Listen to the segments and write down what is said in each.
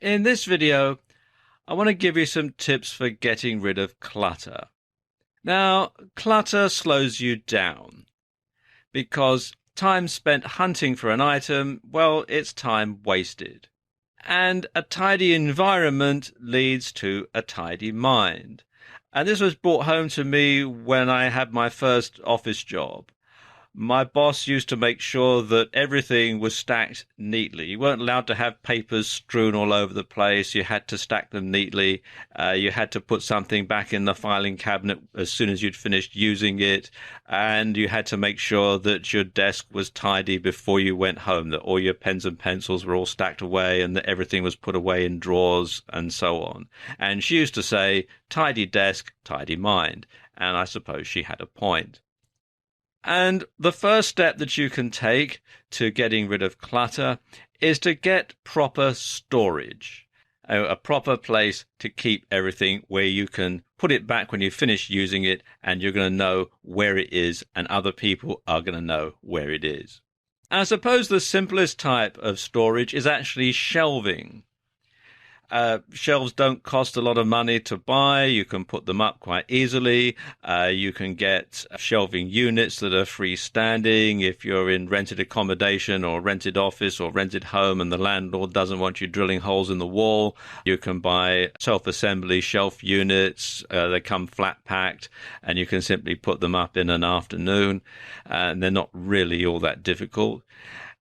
In this video, I want to give you some tips for getting rid of clutter. Now, clutter slows you down because time spent hunting for an item, well, it's time wasted. And a tidy environment leads to a tidy mind. And this was brought home to me when I had my first office job. My boss used to make sure that everything was stacked neatly. You weren't allowed to have papers strewn all over the place. You had to stack them neatly. You had to put something back in the filing cabinet as soon as you'd finished using it. And you had to make sure that your desk was tidy before you went home, that all your pens and pencils were all stacked away and that everything was put away in drawers and so on. And she used to say, tidy desk, tidy mind. And I suppose she had a point. And the first step that you can take to getting rid of clutter is to get proper storage, a proper place to keep everything where you can put it back when you finish using it and you're going to know where it is and other people are going to know where it is. I suppose the simplest type of storage is actually shelving. Shelves don't cost a lot of money to buy. You can put them up quite easily. You can get shelving units that are freestanding if you're in rented accommodation or rented office or rented home and the landlord doesn't want you drilling holes in the wall. You can buy self-assembly shelf units. They come flat packed and you can simply put them up in an afternoon. And they're not really all that difficult.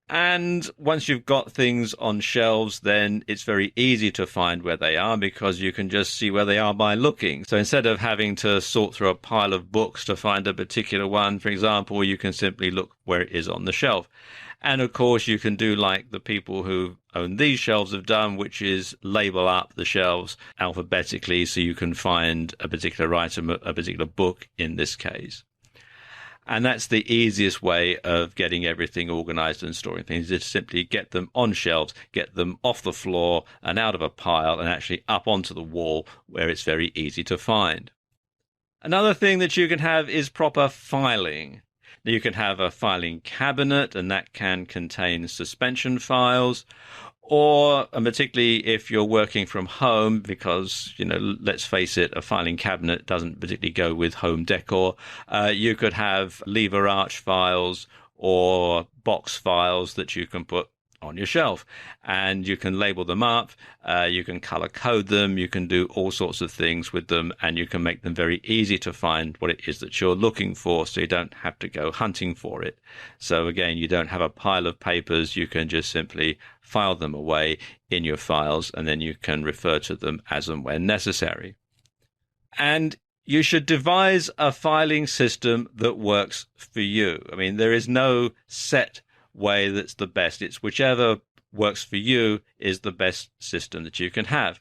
And once you've got things on shelves, then it's very easy to find where they are because you can just see where they are by looking. So instead of having to sort through a pile of books to find a particular one, for example, you can simply look where it is on the shelf. And of course, you can do like the people who own these shelves have done, which is label up the shelves alphabetically so you can find a particular item, a particular book in this case. And that's the easiest way of getting everything organized and storing things, is simply get them on shelves, get them off the floor and out of a pile and actually up onto the wall where it's very easy to find. Another thing that you can have is proper filing. You can have a filing cabinet, and that can contain suspension files, or and particularly if you're working from home, because, let's face it, a filing cabinet doesn't particularly go with home decor. You could have lever arch files or box files that you can put on your shelf, and you can label them up, you can color code them, you can do all sorts of things with them, and you can make them very easy to find what it is that you're looking for, so you don't have to go hunting for it. So again, you don't have a pile of papers, you can just simply file them away in your files, and then you can refer to them as and when necessary. And you should devise a filing system that works for you. I mean, there is no set way that's the best. It's whichever works for you is the best system that you can have.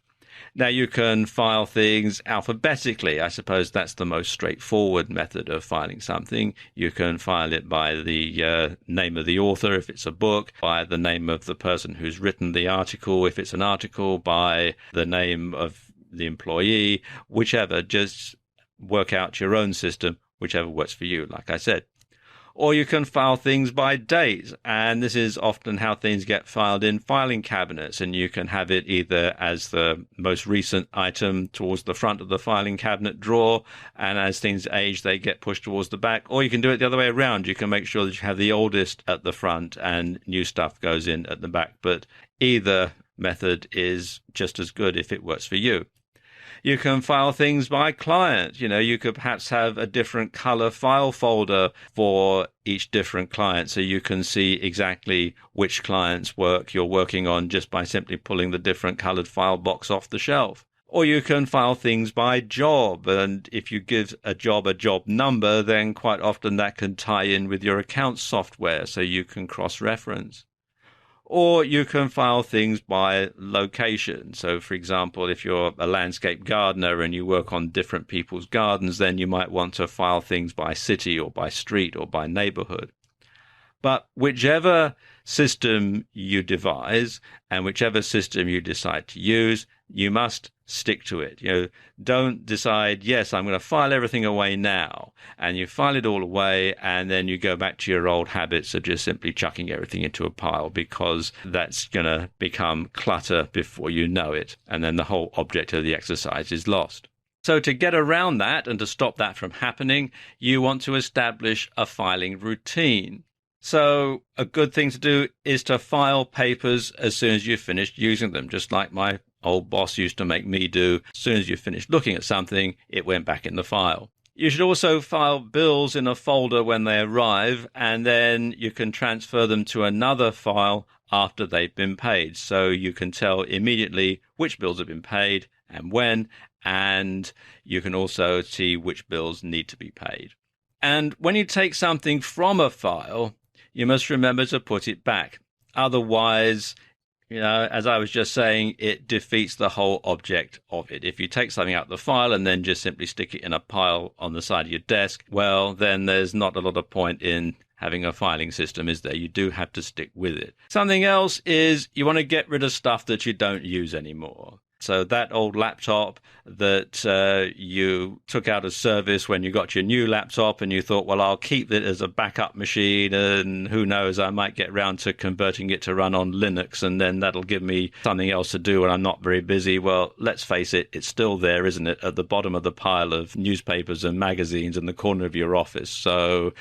Now, you can file things alphabetically. I suppose that's the most straightforward method of filing something. You can file it by the name of the author if it's a book, by the name of the person who's written the article if it's an article, by the name of the employee, whichever. Just work out your own system, whichever works for you, like I said. Or you can file things by date, and this is often how things get filed in filing cabinets, and you can have it either as the most recent item towards the front of the filing cabinet drawer, and as things age they get pushed towards the back, or you can do it the other way around. You can make sure that you have the oldest at the front and new stuff goes in at the back, but either method is just as good if it works for you. You can file things by client. You could perhaps have a different color file folder for each different client, so you can see exactly which client's work you're working on just by simply pulling the different colored file box off the shelf. Or you can file things by job, and if you give a job number, then quite often that can tie in with your accounts software, so you can cross-reference. Or you can file things by location. So, for example, if you're a landscape gardener and you work on different people's gardens, then you might want to file things by city or by street or by neighborhood. But whichever system you devise and whichever system you decide to use, you must stick to it. Don't decide, yes, I'm going to file everything away now, and you file it all away, and then you go back to your old habits of just simply chucking everything into a pile, because that's going to become clutter before you know it, and then the whole object of the exercise is lost. So to get around that and to stop that from happening, you want to establish a filing routine. So a good thing to do is to file papers as soon as you've finished using them, just like my old boss used to make me do. As soon as you finished looking at something, it went back in the file. You should also file bills in a folder when they arrive, and then you can transfer them to another file after they've been paid. So you can tell immediately which bills have been paid and when, and you can also see which bills need to be paid. And when you take something from a file, you must remember to put it back. Otherwise, as I was just saying, it defeats the whole object of it. If you take something out of the file and then just simply stick it in a pile on the side of your desk, well, then there's not a lot of point in having a filing system, is there? You do have to stick with it. Something else is you want to get rid of stuff that you don't use anymore. So that old laptop that you took out of service when you got your new laptop and you thought, well, I'll keep it as a backup machine, and who knows, I might get round to converting it to run on Linux, and then that'll give me something else to do when I'm not very busy. Well, let's face it, it's still there, isn't it, at the bottom of the pile of newspapers and magazines in the corner of your office. So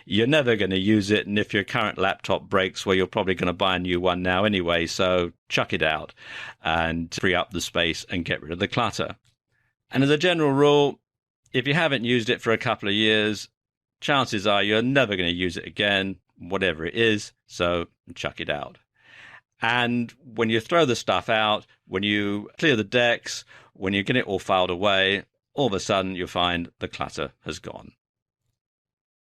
you're never going to use it, and if your current laptop breaks, well, you're probably going to buy a new one now anyway, so chuck it out and free up the space and get rid of the clutter. And as a general rule, if you haven't used it for a couple of years, chances are you're never going to use it again, whatever it is, so chuck it out. And when you throw the stuff out, when you clear the decks, when you get it all filed away, all of a sudden you'll find the clutter has gone.